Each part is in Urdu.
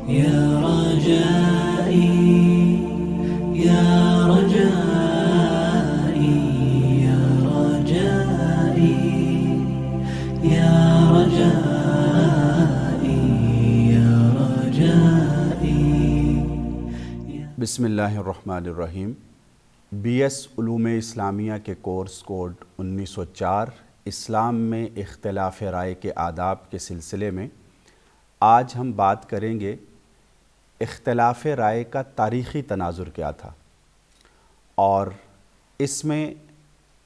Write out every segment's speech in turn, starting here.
يا رجائي يا رجائي يا رجائي يا رجائي يا رجائي. بسم اللہ الرحمن الرحیم. بی ایس علوم اسلامیہ کے کورس کوڈ 1904 اسلام میں اختلاف رائے کے آداب کے سلسلے میں آج ہم بات کریں گے اختلاف رائے کا تاریخی تناظر کیا تھا، اور اس میں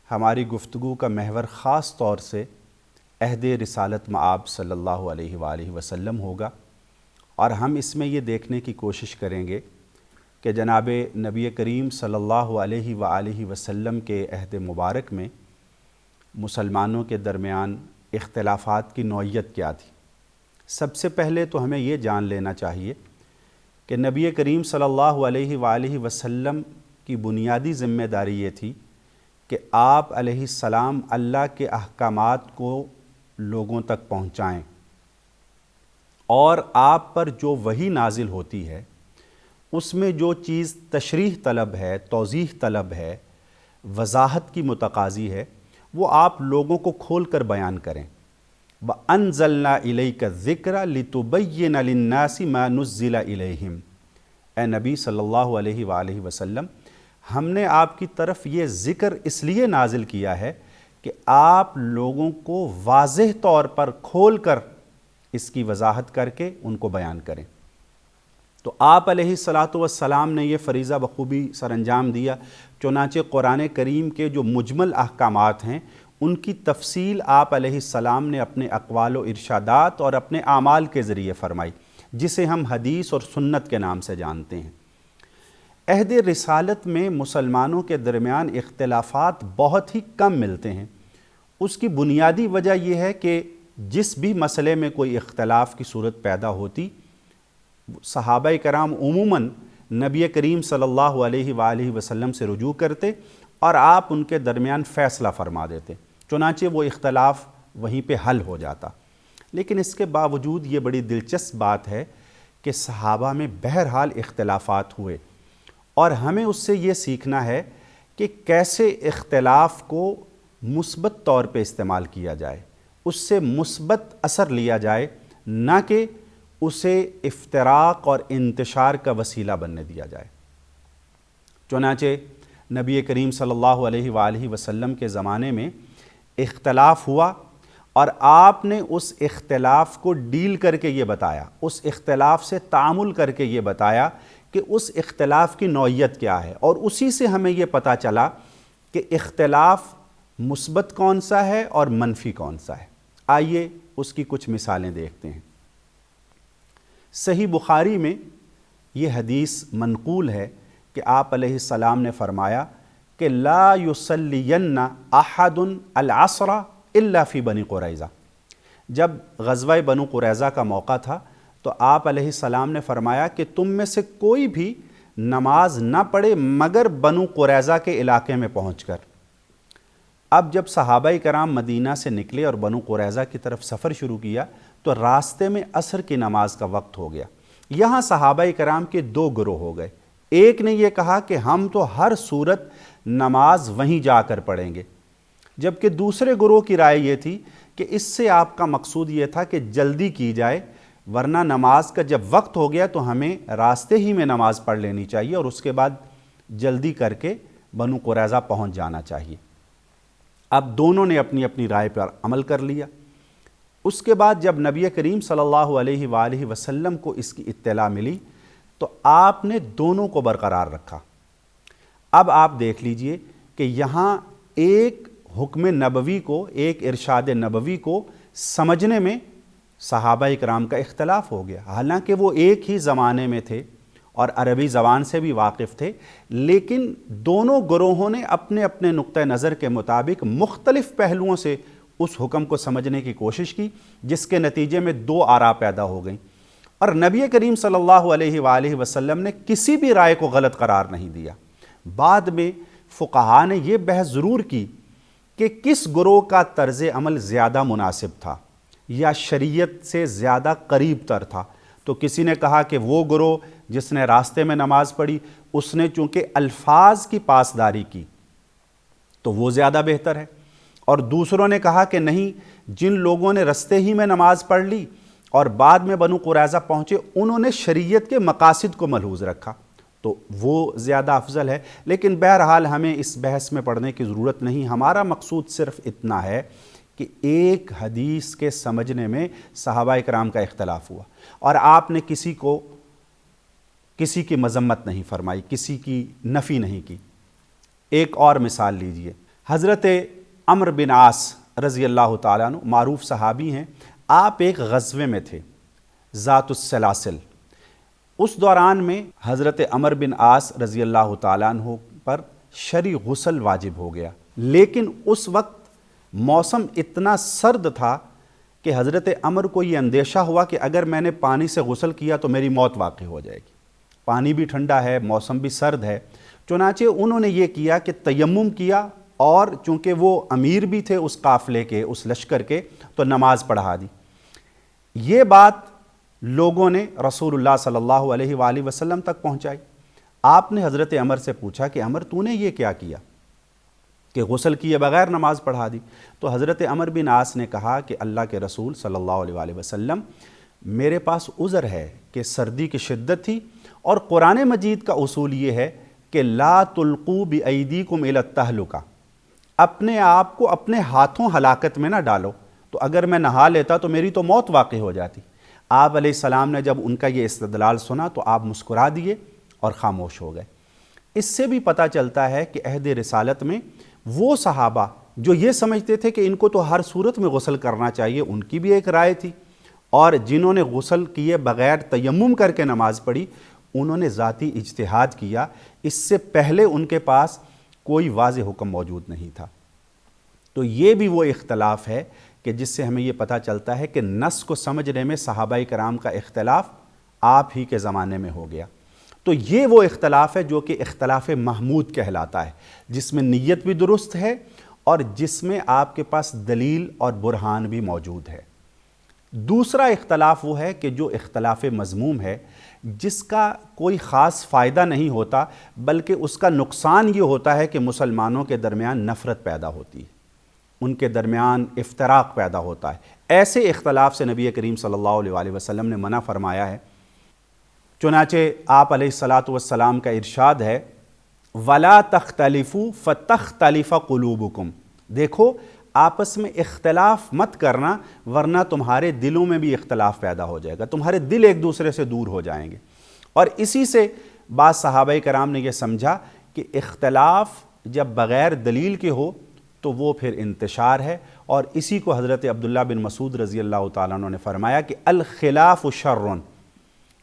ہماری گفتگو کا محور خاص طور سے عہد رسالت مآب صلی اللہ علیہ وآلہ وسلم ہوگا، اور ہم اس میں یہ دیکھنے کی کوشش کریں گے کہ جناب نبی کریم صلی اللہ علیہ وآلہ وسلم کے عہد مبارک میں مسلمانوں کے درمیان اختلافات کی نوعیت کیا تھی. سب سے پہلے تو ہمیں یہ جان لینا چاہیے کہ نبی کریم صلی اللہ علیہ وآلہ وسلم کی بنیادی ذمہ داری یہ تھی کہ آپ علیہ السلام اللہ کے احکامات کو لوگوں تک پہنچائیں، اور آپ پر جو وحی نازل ہوتی ہے اس میں جو چیز تشریح طلب ہے، توضیح طلب ہے، وضاحت کی متقاضی ہے، وہ آپ لوگوں کو کھول کر بیان کریں. وَأَنزَلْنَا إِلَيْكَ الذِّكْرَ لِتُبَيِّنَ لِلنَّاسِ مَا نُزِّلَ إِلَيْهِمْ. اے نبی صلی اللہ علیہ وآلہ وسلم، ہم نے آپ کی طرف یہ ذکر اس لیے نازل کیا ہے کہ آپ لوگوں کو واضح طور پر کھول کر اس کی وضاحت کر کے ان کو بیان کریں. تو آپ علیہ السلام نے یہ فریضہ بخوبی سر انجام دیا. چنانچہ قرآن کریم کے جو مجمل احکامات ہیں ان کی تفصیل آپ علیہ السلام نے اپنے اقوال و ارشادات اور اپنے اعمال کے ذریعے فرمائی، جسے ہم حدیث اور سنت کے نام سے جانتے ہیں. عہد رسالت میں مسلمانوں کے درمیان اختلافات بہت ہی کم ملتے ہیں. اس کی بنیادی وجہ یہ ہے کہ جس بھی مسئلے میں کوئی اختلاف کی صورت پیدا ہوتی، صحابہ کرام عموماً نبی کریم صلی اللہ علیہ وآلہ وسلم سے رجوع کرتے اور آپ ان کے درمیان فیصلہ فرما دیتے، چنانچہ وہ اختلاف وہیں پہ حل ہو جاتا. لیکن اس کے باوجود یہ بڑی دلچسپ بات ہے کہ صحابہ میں بہرحال اختلافات ہوئے، اور ہمیں اس سے یہ سیکھنا ہے کہ کیسے اختلاف کو مثبت طور پہ استعمال کیا جائے، اس سے مثبت اثر لیا جائے، نہ کہ اسے افتراق اور انتشار کا وسیلہ بننے دیا جائے. چنانچہ نبی کریم صلی اللہ علیہ وآلہ وسلم کے زمانے میں اختلاف ہوا، اور آپ نے اس اختلاف کو ڈیل کر کے یہ بتایا، اس اختلاف سے تعامل کر کے یہ بتایا کہ اس اختلاف کی نوعیت کیا ہے، اور اسی سے ہمیں یہ پتہ چلا کہ اختلاف مثبت کون سا ہے اور منفی کون سا ہے. آئیے اس کی کچھ مثالیں دیکھتے ہیں. صحیح بخاری میں یہ حدیث منقول ہے کہ آپ علیہ السلام نے فرمایا کہ لا یصلین احد العصر الا فی بنی قریظہ. جب غزوہ بنو قریظہ کا موقع تھا تو آپ علیہ السلام نے فرمایا کہ تم میں سے کوئی بھی نماز نہ پڑھے مگر بنو قریظہ کے علاقے میں پہنچ کر. اب جب صحابہ کرام مدینہ سے نکلے اور بنو قریظہ کی طرف سفر شروع کیا تو راستے میں عصر کی نماز کا وقت ہو گیا. یہاں صحابہ کرام کے دو گروہ ہو گئے. ایک نے یہ کہا کہ ہم تو ہر صورت نماز وہیں جا کر پڑھیں گے، جبکہ دوسرے گروہ کی رائے یہ تھی کہ اس سے آپ کا مقصود یہ تھا کہ جلدی کی جائے، ورنہ نماز کا جب وقت ہو گیا تو ہمیں راستے ہی میں نماز پڑھ لینی چاہیے اور اس کے بعد جلدی کر کے بنو قریظہ پہنچ جانا چاہیے. اب دونوں نے اپنی اپنی رائے پر عمل کر لیا. اس کے بعد جب نبی کریم صلی اللہ علیہ وآلہ وسلم کو اس کی اطلاع ملی تو آپ نے دونوں کو برقرار رکھا. اب آپ دیکھ لیجئے کہ یہاں ایک حکم نبوی کو، ایک ارشاد نبوی کو سمجھنے میں صحابہ اکرام کا اختلاف ہو گیا. حالانکہ وہ ایک ہی زمانے میں تھے اور عربی زبان سے بھی واقف تھے، لیکن دونوں گروہوں نے اپنے اپنے نقطہ نظر کے مطابق مختلف پہلوؤں سے اس حکم کو سمجھنے کی کوشش کی، جس کے نتیجے میں دو آراء پیدا ہو گئیں. اور نبی کریم صلی اللہ علیہ وآلہ وسلم نے کسی بھی رائے کو غلط قرار نہیں دیا. بعد میں فقہاء نے یہ بحث ضرور کی کہ کس گروہ کا طرز عمل زیادہ مناسب تھا یا شریعت سے زیادہ قریب تر تھا. تو کسی نے کہا کہ وہ گروہ جس نے راستے میں نماز پڑھی اس نے چونکہ الفاظ کی پاسداری کی تو وہ زیادہ بہتر ہے، اور دوسروں نے کہا کہ نہیں، جن لوگوں نے رستے ہی میں نماز پڑھ لی اور بعد میں بنو قریظہ پہنچے انہوں نے شریعت کے مقاصد کو ملحوظ رکھا تو وہ زیادہ افضل ہے۔ لیکن بہرحال ہمیں اس بحث میں پڑھنے کی ضرورت نہیں، ہمارا مقصود صرف اتنا ہے کہ ایک حدیث کے سمجھنے میں صحابہ کرام کا اختلاف ہوا اور آپ نے کسی کی مذمت نہیں فرمائی، کسی کی نفی نہیں کی۔ ایک اور مثال لیجئے، حضرت عمرو بن عاص رضی اللہ تعالیٰ عنہ معروف صحابی ہیں، آپ ایک غزوے میں تھے ذات السلاسل، اس دوران میں حضرت عمرو بن عاص رضی اللہ تعالیٰ عنہ پر شرعی غسل واجب ہو گیا، لیکن اس وقت موسم اتنا سرد تھا کہ حضرت عمرو کو یہ اندیشہ ہوا کہ اگر میں نے پانی سے غسل کیا تو میری موت واقع ہو جائے گی، پانی بھی ٹھنڈا ہے، موسم بھی سرد ہے۔ چنانچہ انہوں نے یہ کیا کہ تیمم کیا، اور چونکہ وہ امیر بھی تھے اس قافلے کے، اس لشکر کے، تو نماز پڑھا دی۔ یہ بات لوگوں نے رسول اللہ صلی اللہ علیہ وآلہ وسلم تک پہنچائی۔ آپ نے حضرت عمر سے پوچھا کہ عمر تو نے یہ کیا کہ غسل کیے بغیر نماز پڑھا دی؟ تو حضرت عمر بن عاص نے کہا کہ اللہ کے رسول صلی اللہ علیہ وآلہ وسلم، میرے پاس عذر ہے کہ سردی کی شدت تھی، اور قرآن مجید کا اصول یہ ہے کہ لا تلقوا بایدیکم الی التہلکہ، اپنے آپ کو اپنے ہاتھوں ہلاکت میں نہ ڈالو، تو اگر میں نہا لیتا تو میری تو موت واقع ہو جاتی۔ آپ علیہ السلام نے جب ان کا یہ استدلال سنا تو آپ مسکرا دیے اور خاموش ہو گئے۔ اس سے بھی پتہ چلتا ہے کہ عہد رسالت میں وہ صحابہ جو یہ سمجھتے تھے کہ ان کو تو ہر صورت میں غسل کرنا چاہیے، ان کی بھی ایک رائے تھی، اور جنہوں نے غسل کیے بغیر تیمم کر کے نماز پڑھی انہوں نے ذاتی اجتہاد کیا، اس سے پہلے ان کے پاس کوئی واضح حکم موجود نہیں تھا۔ تو یہ بھی وہ اختلاف ہے کہ جس سے ہمیں یہ پتہ چلتا ہے کہ نص کو سمجھنے میں صحابہ کرام کا اختلاف آپ ہی کے زمانے میں ہو گیا۔ تو یہ وہ اختلاف ہے جو کہ اختلاف محمود کہلاتا ہے، جس میں نیت بھی درست ہے اور جس میں آپ کے پاس دلیل اور برہان بھی موجود ہے۔ دوسرا اختلاف وہ ہے کہ جو اختلاف مذموم ہے، جس کا کوئی خاص فائدہ نہیں ہوتا بلکہ اس کا نقصان یہ ہوتا ہے کہ مسلمانوں کے درمیان نفرت پیدا ہوتی ہے، ان کے درمیان افتراق پیدا ہوتا ہے۔ ایسے اختلاف سے نبی کریم صلی اللہ علیہ وآلہ وسلم نے منع فرمایا ہے۔ چنانچہ آپ علیہ السلام کا ارشاد ہے وَلَا تَخْتَلِفُوا فَتَخْتَلِفَ قُلُوبُكُمْ، دیکھو آپس میں اختلاف مت کرنا ورنہ تمہارے دلوں میں بھی اختلاف پیدا ہو جائے گا، تمہارے دل ایک دوسرے سے دور ہو جائیں گے۔ اور اسی سے بعض صحابہ کرام نے یہ سمجھا کہ اختلاف جب بغیر دلیل کے ہو تو وہ پھر انتشار ہے، اور اسی کو حضرت عبداللہ بن مسعود رضی اللہ تعالیٰ عنہ نے فرمایا کہ الخلاف شر،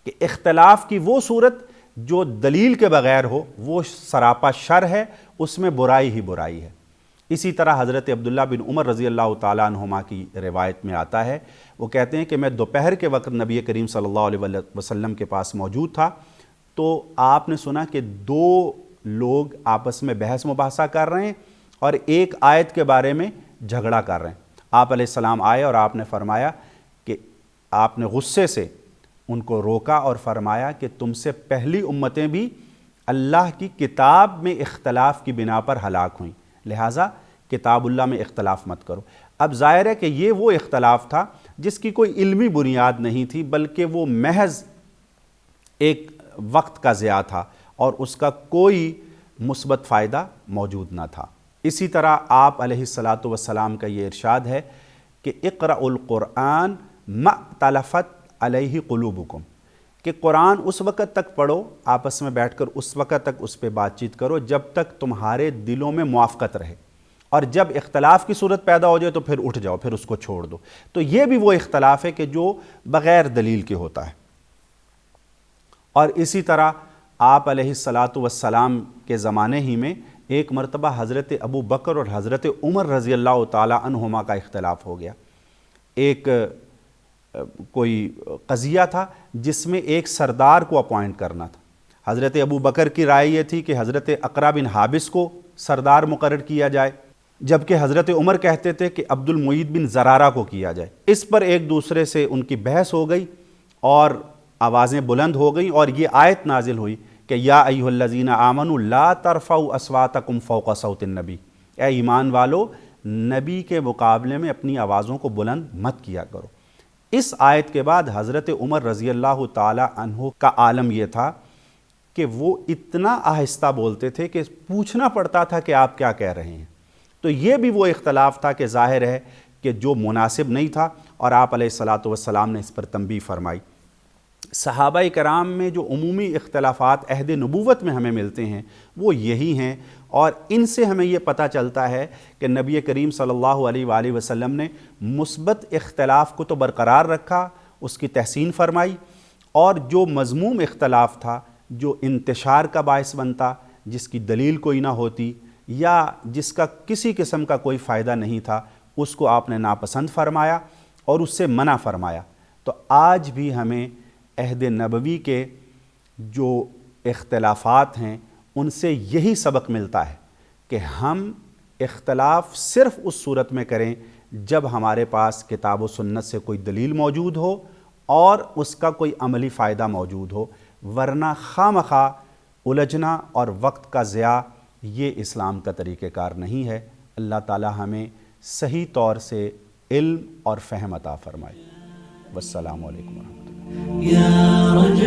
کہ اختلاف کی وہ صورت جو دلیل کے بغیر ہو وہ سراپا شر ہے، اس میں برائی ہی برائی ہے۔ اسی طرح حضرت عبداللہ بن عمر رضی اللہ تعالیٰ عنہما کی روایت میں آتا ہے، وہ کہتے ہیں کہ میں دوپہر کے وقت نبی کریم صلی اللہ علیہ وسلم کے پاس موجود تھا، تو آپ نے سنا کہ دو لوگ آپس میں بحث مباحثہ کر رہے ہیں اور ایک آیت کے بارے میں جھگڑا کر رہے ہیں۔ آپ علیہ السلام آئے اور آپ نے فرمایا کہ آپ نے غصے سے ان کو روکا اور فرمایا کہ تم سے پہلی امتیں بھی اللہ کی کتاب میں اختلاف کی بنا پر ہلاک ہوئیں، لہٰذا کتاب اللہ میں اختلاف مت کرو۔ اب ظاہر ہے کہ یہ وہ اختلاف تھا جس کی کوئی علمی بنیاد نہیں تھی، بلکہ وہ محض ایک وقت کا ضیاع تھا اور اس کا کوئی مثبت فائدہ موجود نہ تھا۔ اسی طرح آپ علیہ السلام کا یہ ارشاد ہے کہ اقرأوا القرآن ما ائتلفت علیہ قلوبکم، کہ قرآن اس وقت تک پڑھو، آپس میں بیٹھ کر اس وقت تک اس پہ بات چیت کرو جب تک تمہارے دلوں میں موافقت رہے، اور جب اختلاف کی صورت پیدا ہو جائے تو پھر اٹھ جاؤ، پھر اس کو چھوڑ دو۔ تو یہ بھی وہ اختلاف ہے کہ جو بغیر دلیل کے ہوتا ہے۔ اور اسی طرح آپ علیہ السلام کے زمانے ہی میں ایک مرتبہ حضرت ابو بکر اور حضرت عمر رضی اللہ تعالی عنہما کا اختلاف ہو گیا۔ ایک کوئی قضیہ تھا جس میں ایک سردار کو اپوائنٹ کرنا تھا۔ حضرت ابو بکر کی رائے یہ تھی کہ حضرت اقرا بن حابس کو سردار مقرر کیا جائے، جبکہ حضرت عمر کہتے تھے کہ عبد المعید بن زرارہ کو کیا جائے۔ اس پر ایک دوسرے سے ان کی بحث ہو گئی اور آوازیں بلند ہو گئیں اور یہ آیت نازل ہوئی کہ یا ایھا الذین آمنوا لا ترفعوا اصواتکم فوق صوت النبی، اے ایمان والو نبی کے مقابلے میں اپنی آوازوں کو بلند مت کیا کرو۔ اس آیت کے بعد حضرت عمر رضی اللہ تعالی عنہ کا عالم یہ تھا کہ وہ اتنا آہستہ بولتے تھے کہ پوچھنا پڑتا تھا کہ آپ کیا کہہ رہے ہیں۔ تو یہ بھی وہ اختلاف تھا کہ ظاہر ہے کہ جو مناسب نہیں تھا، اور آپ علیہ الصلاۃ والسلام نے اس پر تنبیہ فرمائی۔ صحابہ کرام میں جو عمومی اختلافات عہد نبوت میں ہمیں ملتے ہیں وہ یہی ہیں، اور ان سے ہمیں یہ پتہ چلتا ہے کہ نبی کریم صلی اللہ علیہ وآلہ وسلم نے مثبت اختلاف کو تو برقرار رکھا، اس کی تحسین فرمائی، اور جو مذموم اختلاف تھا، جو انتشار کا باعث بنتا، جس کی دلیل کوئی نہ ہوتی یا جس کا کسی قسم کا کوئی فائدہ نہیں تھا، اس کو آپ نے ناپسند فرمایا اور اس سے منع فرمایا۔ تو آج بھی ہمیں عہد نبوی کے جو اختلافات ہیں ان سے یہی سبق ملتا ہے کہ ہم اختلاف صرف اس صورت میں کریں جب ہمارے پاس کتاب و سنت سے کوئی دلیل موجود ہو اور اس کا کوئی عملی فائدہ موجود ہو، ورنہ خواہ مخواہ الجھنا اور وقت کا ضیاع یہ اسلام کا طریقہ کار نہیں ہے۔ اللہ تعالی ہمیں صحیح طور سے علم اور فہم عطا فرمائے۔ والسلام علیکم ورحمۃ اللہ۔